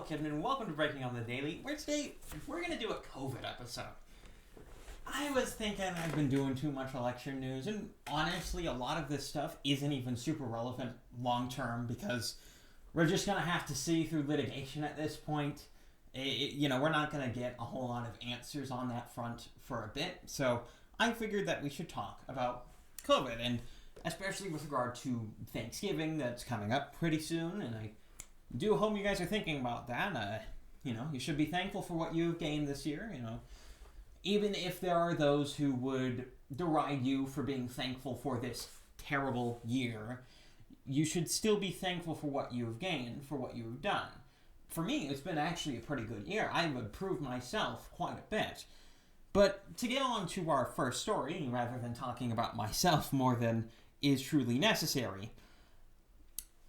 Kidman, and welcome to Breaking on the Daily, where today we're going to do a COVID episode. I was thinking I've been doing too much election news, and honestly, a lot of this stuff isn't even super relevant long-term, because we're just going to have to see through litigation at this point. We're not going to get a whole lot of answers on that front for a bit, so I figured that we should talk about COVID, and especially with regard to Thanksgiving that's coming up pretty soon, and I do hope you guys are thinking about that. You should be thankful for what you've gained this year, even if there are those who would deride you for being thankful for this terrible year, you should still be thankful for what you've gained, for what you've done. For me, it's been actually a pretty good year. I've improved myself quite a bit. But to get on to our first story, rather than talking about myself more than is truly necessary,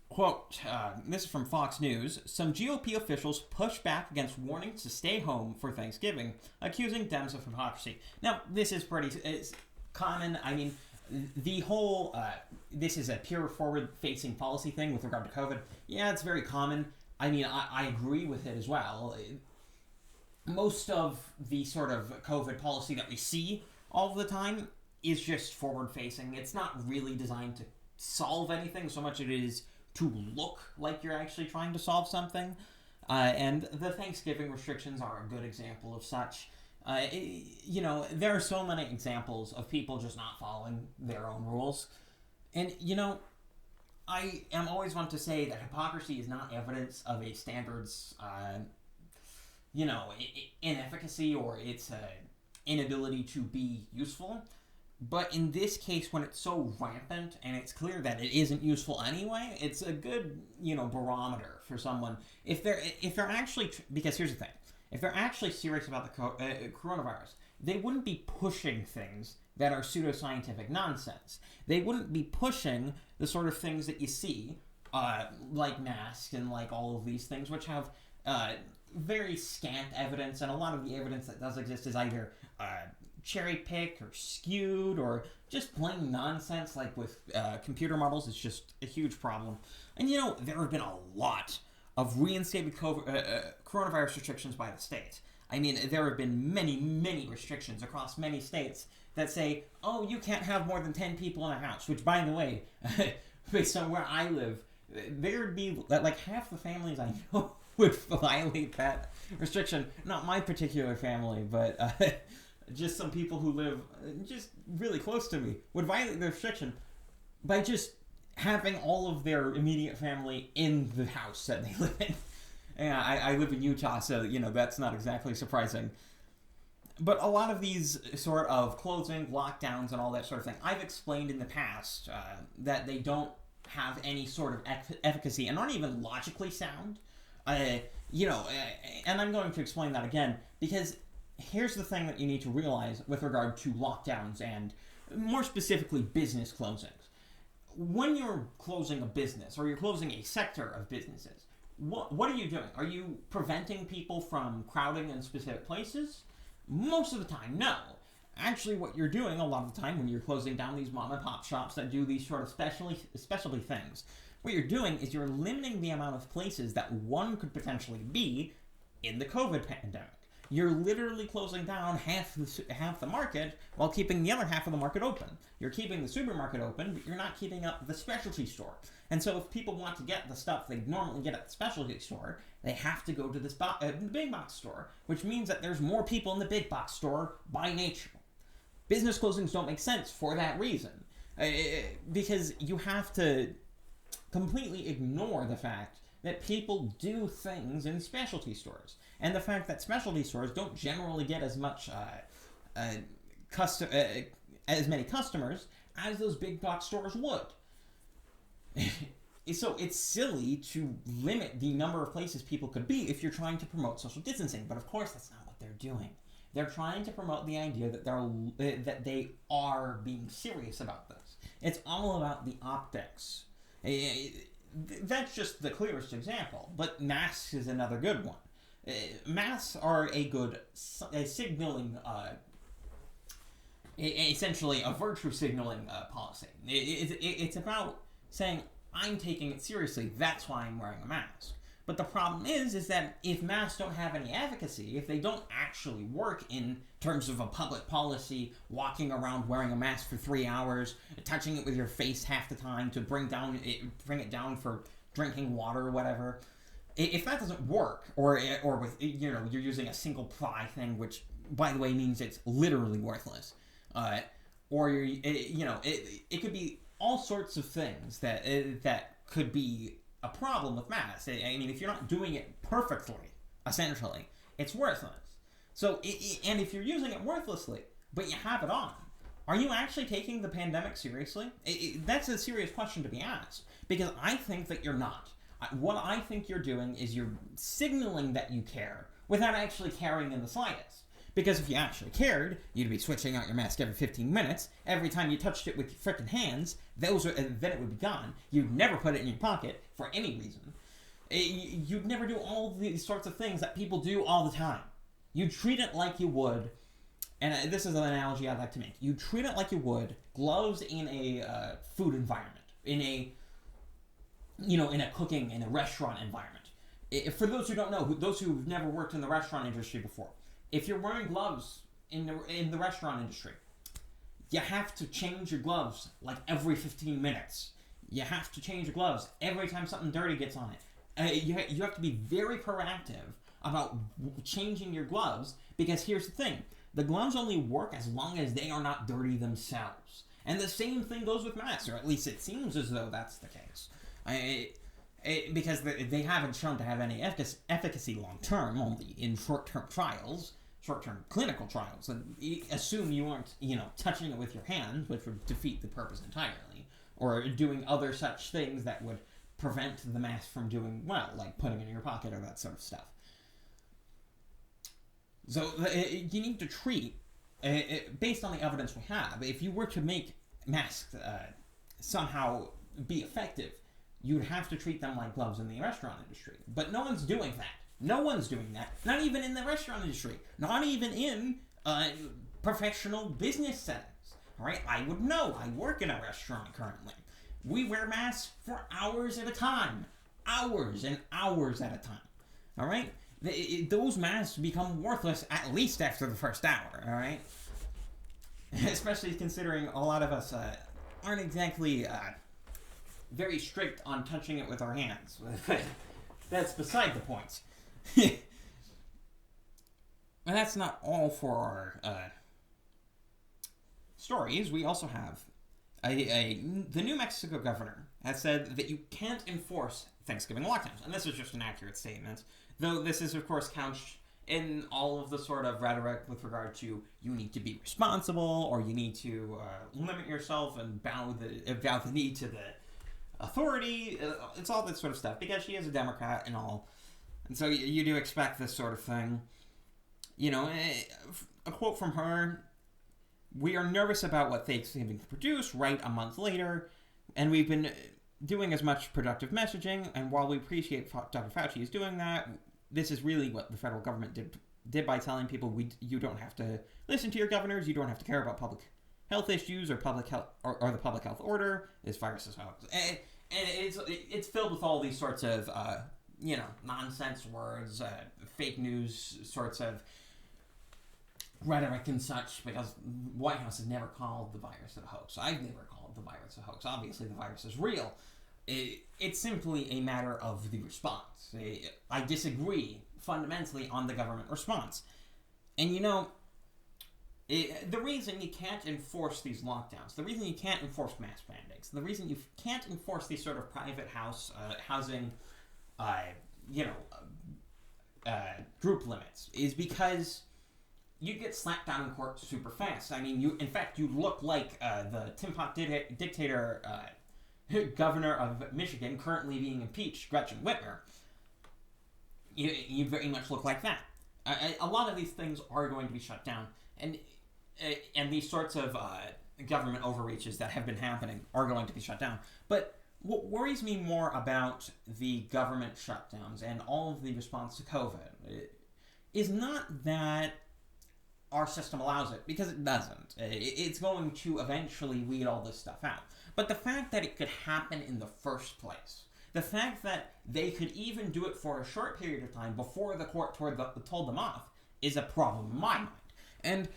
quote, this is from Fox News, some GOP officials push back against warnings to stay home for Thanksgiving, accusing Dems of hypocrisy. Now, this is it's common. I mean, the whole, this is a pure forward-facing policy thing with regard to COVID. Yeah, it's very common. I mean, I agree with it as well. Most of the sort of COVID policy that we see all the time is just forward-facing. It's not really designed to solve anything so much as it is to look like you're actually trying to solve something. And the Thanksgiving restrictions are a good example of such. There are so many examples of people just not following their own rules. And, I am always one to say that hypocrisy is not evidence of a standard's, inefficacy or its inability to be useful. But in this case, when it's so rampant and it's clear that it isn't useful anyway, it's a good, barometer for someone. If they're actually, because here's the thing, if they're actually serious about the coronavirus, they wouldn't be pushing things that are pseudoscientific nonsense. They wouldn't be pushing the sort of things that you see, like masks and like all of these things, which have very scant evidence, and a lot of the evidence that does exist is either cherry-picked or skewed or just plain nonsense, like with computer models. It's just a huge problem. And there have been a lot of reinstated coronavirus restrictions by the state. I mean, there have been many, many restrictions across many states that say, oh, you can't have more than 10 people in a house, which, by the way, based on where I live, there would be, like, half the families I know would violate that restriction. Not my particular family, but just some people who live just really close to me would violate the restriction by just having all of their immediate family in the house that they live in. And I live in Utah, so, that's not exactly surprising. But a lot of these sort of closing, lockdowns, and all that sort of thing, I've explained in the past that they don't have any sort of efficacy and aren't even logically sound. And I'm going to explain that again, because here's the thing that you need to realize with regard to lockdowns and, more specifically, business closings. When you're closing a business, or you're closing a sector of businesses, what are you doing? Are you preventing people from crowding in specific places? Most of the time, no. Actually, what you're doing a lot of the time when you're closing down these mom-and-pop shops that do these sort of specialty things, what you're doing is you're limiting the amount of places that one could potentially be in the COVID pandemic. You're literally closing down half the market while keeping the other half of the market open. You're keeping the supermarket open, but you're not keeping up the specialty store. And so if people want to get the stuff they normally get at the specialty store, they have to go to this the big box store, which means that there's more people in the big box store by nature. Business closings don't make sense for that reason, because you have to completely ignore the fact that people do things in specialty stores, and the fact that specialty stores don't generally get as much as many customers as those big box stores would. So it's silly to limit the number of places people could be if you're trying to promote social distancing, but of course that's not what they're doing. They're trying to promote the idea that they are being serious about this. It's all about the optics. That's just the clearest example, but masks is another good one. Masks are a good signaling, essentially a virtue signaling policy. It's about saying, I'm taking it seriously, that's why I'm wearing a mask. But the problem is that if masks don't have any efficacy, if they don't actually work in terms of a public policy, walking around wearing a mask for 3 hours, touching it with your face half the time to bring it down for drinking water or whatever, if that doesn't work, or with, you're using a single ply thing, which by the way means it's literally worthless, or it could be all sorts of things that could be a problem with masks. I mean, if you're not doing it perfectly, essentially, it's worthless. So, and if you're using it worthlessly, but you have it on, are you actually taking the pandemic seriously? That's a serious question to be asked, because I think that you're not. What I think you're doing is you're signaling that you care without actually caring in the slightest. Because if you actually cared, you'd be switching out your mask every 15 minutes. Every time you touched it with your frickin' hands, then it would be gone. You'd never put it in your pocket for any reason. You'd never do all these sorts of things that people do all the time. You'd treat it like you would, and this is an analogy I'd like to make. You'd treat it like you would gloves in a food environment, in a cooking, in a restaurant environment. For those who don't know, those who've never worked in the restaurant industry before, if you're wearing gloves in the restaurant industry, you have to change your gloves like every 15 minutes. You have to change your gloves every time something dirty gets on it. You have to be very proactive about changing your gloves, because here's the thing. The gloves only work as long as they are not dirty themselves. And the same thing goes with masks, or at least it seems as though that's the case. Because they haven't shown to have any efficacy long-term, only in short-term trials, short-term clinical trials. And assume you aren't, touching it with your hands, which would defeat the purpose entirely, or doing other such things that would prevent the mask from doing well, like putting it in your pocket or that sort of stuff. So you need to treat, based on the evidence we have, if you were to make masks somehow be effective, you'd have to treat them like gloves in the restaurant industry. But no one's doing that. No one's doing that. Not even in the restaurant industry. Not even in professional business settings. All right? I would know. I work in a restaurant currently. We wear masks for hours at a time. Hours and hours at a time. All right? Those masks become worthless at least after the first hour. All right? Especially considering a lot of us aren't exactly very strict on touching it with our hands. That's beside the point. And that's not all for our stories. We also have the New Mexico governor has said that you can't enforce Thanksgiving lockdowns. And this is just an accurate statement. Though this is, of course, couched in all of the sort of rhetoric with regard to you need to be responsible, or you need to limit yourself and bow the knee to the authority. It's all that sort of stuff, because she is a Democrat and all. And so you do expect this sort of thing. A quote from her: "We are nervous about what Thanksgiving can produce right a month later, and we've been doing as much productive messaging, and while we appreciate Dr. Fauci is doing that, this is really what the federal government did by telling people you don't have to listen to your governors, you don't have to care about public health issues or public health or the public health order. This virus is hoax." And it's filled with all these sorts of nonsense words, fake news sorts of rhetoric and such, because the White House has never called the virus a hoax. I've never called the virus a hoax. Obviously, the virus is real. It's simply a matter of the response. I disagree fundamentally on the government response. And the reason you can't enforce these lockdowns, the reason you can't enforce mask mandates, the reason you can't enforce these sort of private housing, group limits, is because you get slapped down in court super fast. I mean, you look like the Tin Pot dictator governor of Michigan, currently being impeached, Gretchen Whitmer. You very much look like that. A lot of these things are going to be shut down, and these sorts of government overreaches that have been happening are going to be shut down. But what worries me more about the government shutdowns and all of the response to COVID is not that our system allows it, because it doesn't. It's going to eventually weed all this stuff out. But the fact that it could happen in the first place, The fact that they could even do it for a short period of time before the court told them off is a problem in my mind. And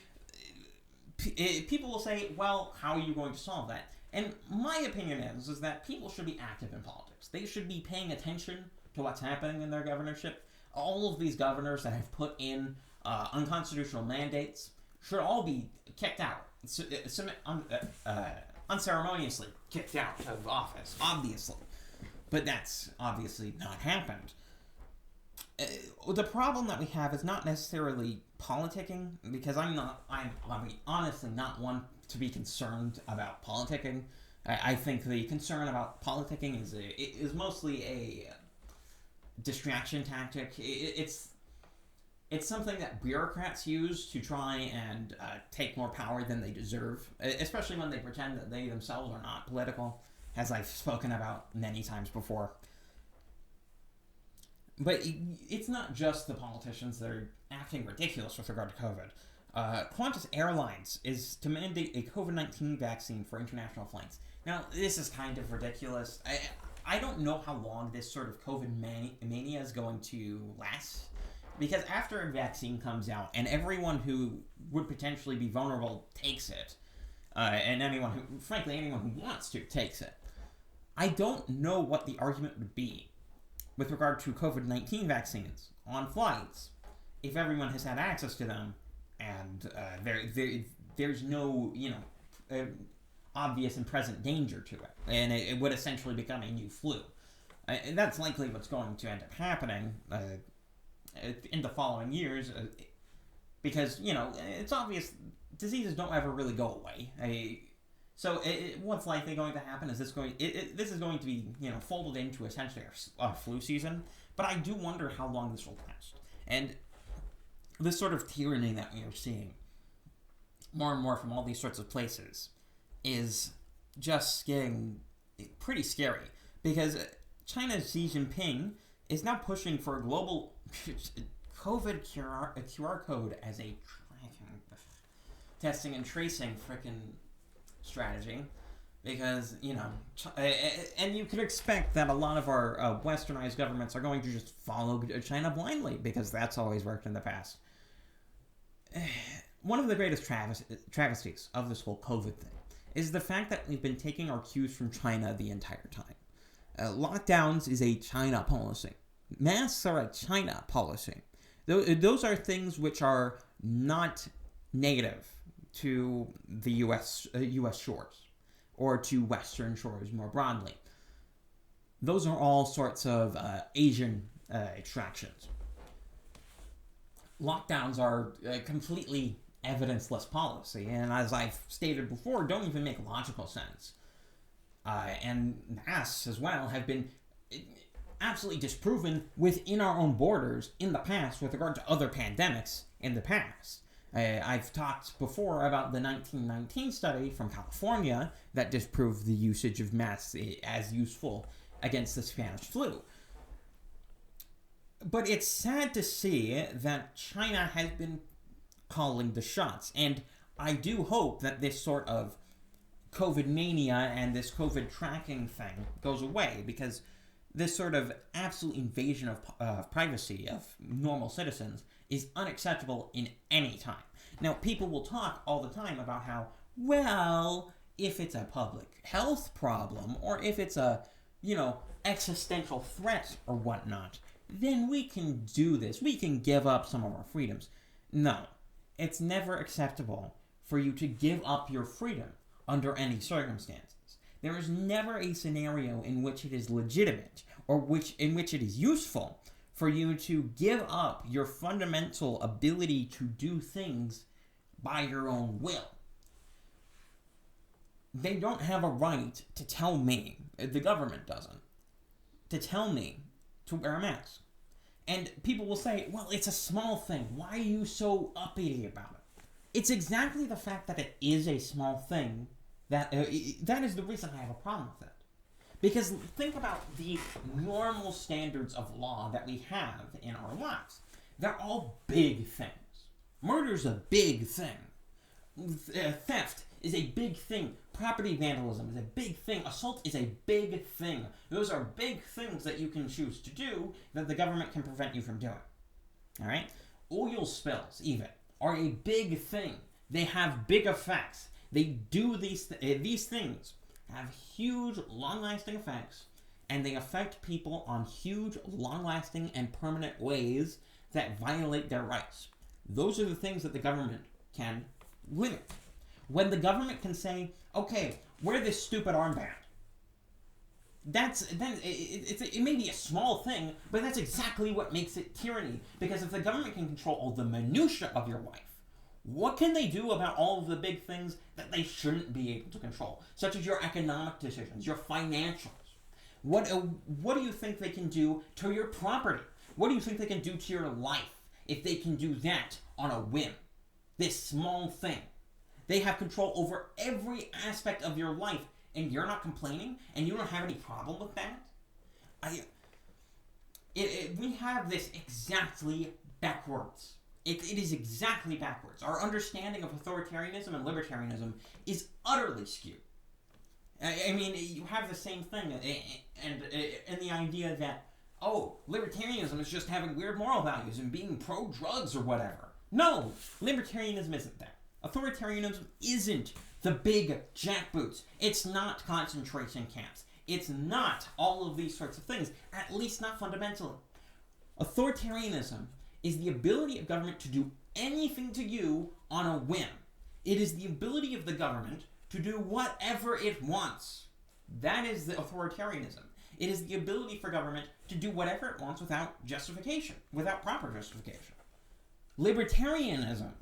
people will say, well, how are you going to solve that? And my opinion is that people should be active in politics. They should be paying attention to what's happening in their governorship. All of these governors that have put in unconstitutional mandates should all be kicked out, unceremoniously kicked out of office, obviously. But that's obviously not happened. The problem that we have is not necessarily politicking, because I'm honestly not one to be concerned about politicking. I think the concern about politicking is mostly a distraction tactic. It's something that bureaucrats use to try and take more power than they deserve, especially when they pretend that they themselves are not political, as I've spoken about many times before. But it's not just the politicians that are acting ridiculous with regard to COVID. Qantas Airlines is to mandate a COVID-19 vaccine for international flights. Now, this is kind of ridiculous. I don't know how long this sort of COVID mania is going to last. Because after a vaccine comes out and everyone who would potentially be vulnerable takes it, and anyone who wants to takes it, I don't know what the argument would be with regard to COVID-19 vaccines on flights if everyone has had access to them and there's no, obvious and present danger to it, and it would essentially become a new flu. And that's likely what's going to end up happening in the following years, because, it's obvious diseases don't ever really go away. So what's likely going to happen is this is going to be, folded into essentially our flu season, but I do wonder how long this will last. And this sort of tyranny that we are seeing more and more from all these sorts of places is just getting pretty scary, because China's Xi Jinping is now pushing for a global COVID QR code as a tracking, testing and tracing frickin' strategy, because, and you could expect that a lot of our westernized governments are going to just follow China blindly, because that's always worked in the past. One of the greatest travesties of this whole COVID thing is the fact that we've been taking our cues from China the entire time. Lockdowns is a China policy. Masks are a China policy. Those are things which are not native to the U.S. shores, or to Western shores more broadly. Those are all sorts of Asian extractions. Lockdowns are completely evidence-less policy, and as I've stated before, don't even make logical sense. And masks, as well, have been absolutely disproven within our own borders in the past with regard to other pandemics in the past. I've talked before about the 1919 study from California that disproved the usage of masks as useful against the Spanish flu. But it's sad to see that China has been calling the shots, and I do hope that this sort of COVID mania and this COVID tracking thing goes away, because this sort of absolute invasion of privacy of normal citizens is unacceptable in any time. Now, people will talk all the time about how, well, if it's a public health problem, or if it's a, existential threat or whatnot, then we can do this. We can give up some of our freedoms. No, it's never acceptable for you to give up your freedom under any circumstances. There is never a scenario in which it is legitimate, or in which it is useful for you to give up your fundamental ability to do things by your own will. They don't have a right to tell me, the government doesn't, to tell me to wear a mask. And people will say, well, it's a small thing. Why are you so uppity about it? It's exactly the fact that it is a small thing that is the reason I have a problem with it. Because think about the normal standards of law that we have in our lives. They're all big things. Murder's a big thing. Theft is a big thing. Property vandalism is a big thing. Assault is a big thing. Those are big things that you can choose to do that the government can prevent you from doing. All right? Oil spills, even, are a big thing. They have big effects. They do these things have huge, long-lasting effects, and they affect people on huge, long-lasting, and permanent ways that violate their rights. Those are the things that the government can limit. When the government can say, okay, wear this stupid armband, it may be a small thing, but that's exactly what makes it tyranny. Because if the government can control all the minutiae of your life, what can they do about all of the big things that they shouldn't be able to control, such as your economic decisions, your financials? What do you think they can do to your property? What do you think they can do to your life if they can do that on a whim? This small thing. They have control over every aspect of your life, and you're not complaining, and you don't have any problem with that? We have this exactly backwards. It is exactly backwards. Our understanding of authoritarianism and libertarianism is utterly skewed. I mean, you have the same thing, and the idea that, oh, libertarianism is just having weird moral values and being pro-drugs or whatever. No, libertarianism isn't that. Authoritarianism isn't the big jackboots. It's not concentration camps. It's not all of these sorts of things, at least not fundamentally. Authoritarianism is the ability of government to do anything to you on a whim. It is the ability of the government to do whatever it wants. That is the authoritarianism. It is the ability for government to do whatever it wants without justification, without proper justification. Libertarianism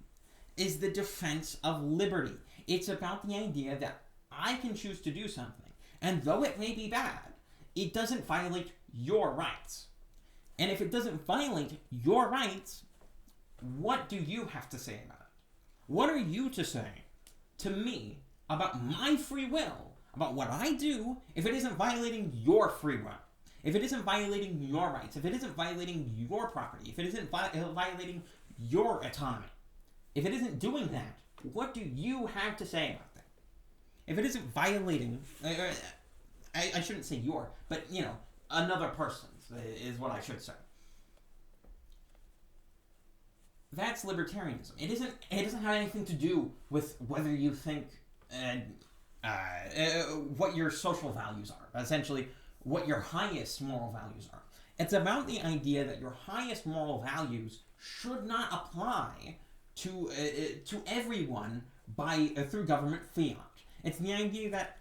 is the defense of liberty. It's about the idea that I can choose to do something, and though it may be bad, it doesn't violate your rights. And if it doesn't violate your rights, what do you have to say about it? What are you to say to me about my free will, about what I do, if it isn't violating your free will? If it isn't violating your rights, if it isn't violating your property, if it isn't violating your autonomy, if it isn't doing that, what do you have to say about that? If it isn't violating, I shouldn't say your, but, another person's is what I should say. That's libertarianism. It doesn't have anything to do with whether you think what your social values are, essentially what your highest moral values are. It's about the idea that your highest moral values should not apply to everyone through government fiat. It's the idea that,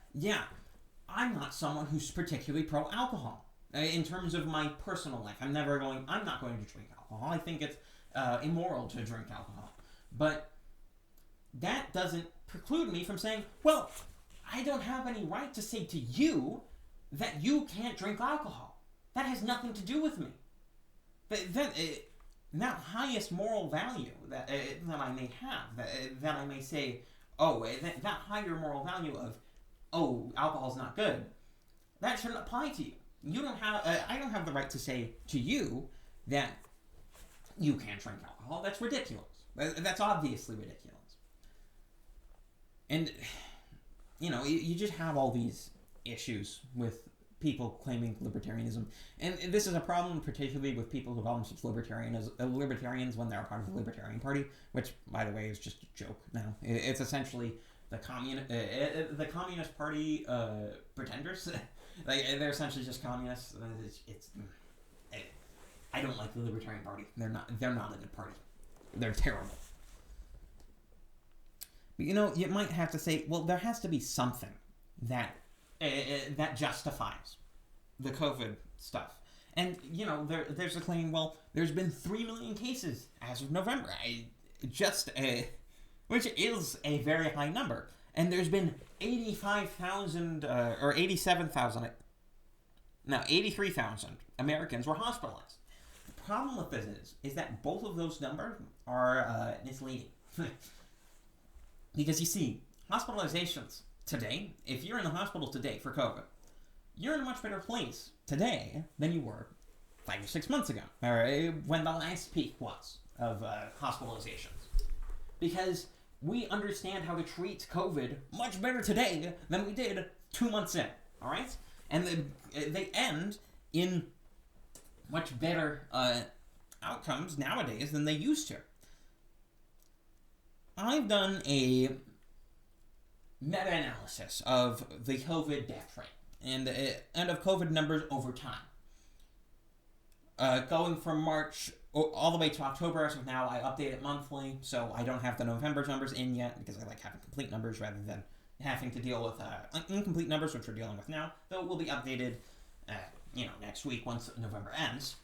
I'm not someone who's particularly pro-alcohol. In terms of my personal life, I'm not going to drink alcohol. I think it's immoral to drink alcohol. But that doesn't preclude me from saying, well, I don't have any right to say to you that you can't drink alcohol. That has nothing to do with me. That highest moral value that I may have, that I may say, that higher moral value of, alcohol's not good, that shouldn't apply to you. You don't have. I don't have the right to say to you that you can't drink alcohol. That's ridiculous. That's obviously ridiculous. And you just have all these issues with people claiming libertarianism, and this is a problem particularly with people who call themselves libertarians when they're a part of the Libertarian Party, which, by the way, is just a joke now. It's essentially the Communist Party pretenders. They're essentially just communists. I don't like the Libertarian Party. They're not a good party. They're terrible. But you might have to say, well, there has to be something that justifies the COVID stuff. And there's a claim. Well, there's been 3 million cases as of November. Which is a very high number. And there's been 83,000 Americans were hospitalized. The problem with this is that both of those numbers are misleading. Because you see, hospitalizations today, if you're in the hospital today for COVID, you're in a much better place today than you were 5 or 6 months ago, or when the last peak was of hospitalizations. Because we understand how to treat COVID much better today than we did 2 months in, all right? And they end in much better outcomes nowadays than they used to. I've done a meta-analysis of the COVID death rate and of COVID numbers over time. Going from March all the way to October, as of now, I update it monthly, so I don't have the November numbers in yet, because I like having complete numbers rather than having to deal with incomplete numbers, which we're dealing with now, though it will be updated next week once November ends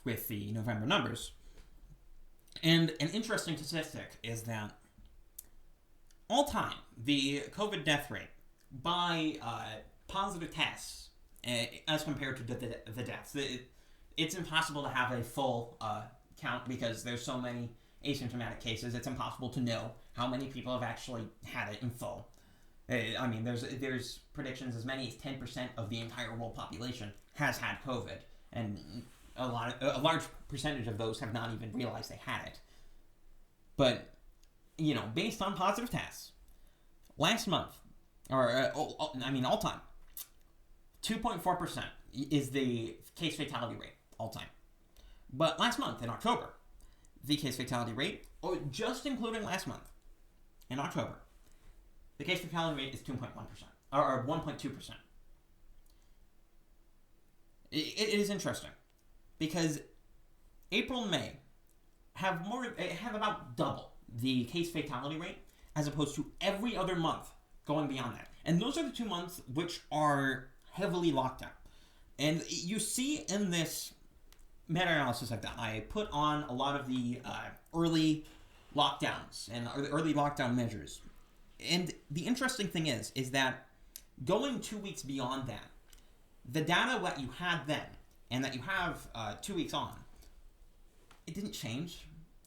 with the November numbers. And an interesting statistic is that all time, the COVID death rate by positive tests as compared to the deaths, it's impossible to have a full count because there's so many asymptomatic cases. It's impossible to know how many people have actually had it in full. I mean, there's predictions as many as 10% of the entire world population has had COVID, and a large percentage of those have not even realized they had it. But based on positive tests, last month, all time, 2.4% is the case fatality rate all time. But last month in October, the case fatality rate, just including last month in October, the case fatality rate is 2.1% or 1.2%. It is interesting because April and May have about double the case fatality rate as opposed to every other month going beyond that. And those are the 2 months which are heavily locked down. And you see in this meta-analysis I've done, I put on a lot of the early lockdowns and early lockdown measures. And the interesting thing is that going 2 weeks beyond that, the data that you had then and that you have 2 weeks on, it didn't change.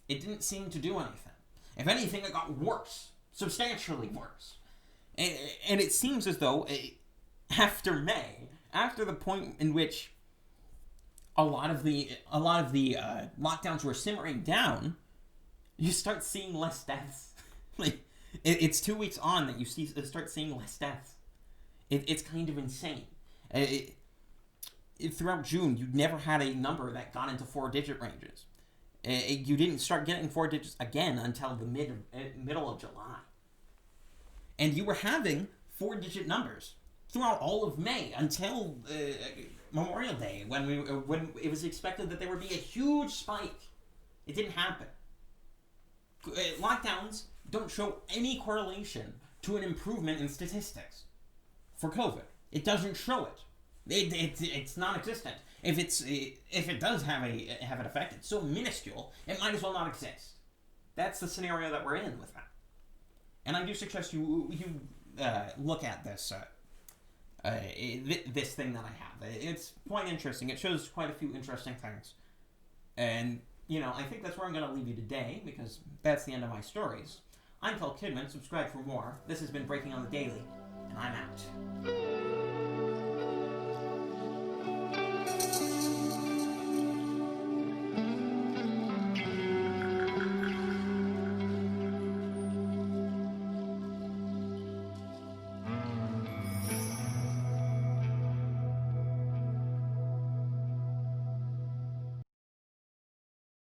It didn't seem to do anything. If anything, it got worse, substantially worse. And it seems as though after May, after the point in which a lot of the lockdowns were simmering down, you start seeing less deaths. It's 2 weeks on that you start seeing less deaths. It's kind of insane. Throughout June, you never had a number that got into 4-digit ranges. You didn't start getting 4 digits again until the middle of July. And you were having 4-digit numbers throughout all of May until Memorial Day, when it was expected that there would be a huge spike. It didn't happen. Lockdowns don't show any correlation to an improvement in statistics for COVID. It doesn't show it. It's non-existent. If it does have an effect, it's so minuscule, it might as well not exist. That's the scenario that we're in with that. And I do suggest you look at this this thing that I have. It's quite interesting. It shows quite a few interesting things. And, I think that's where I'm going to leave you today, because that's the end of my stories. I'm Kel Kidman. Subscribe for more. This has been Breaking on the Daily, and I'm out.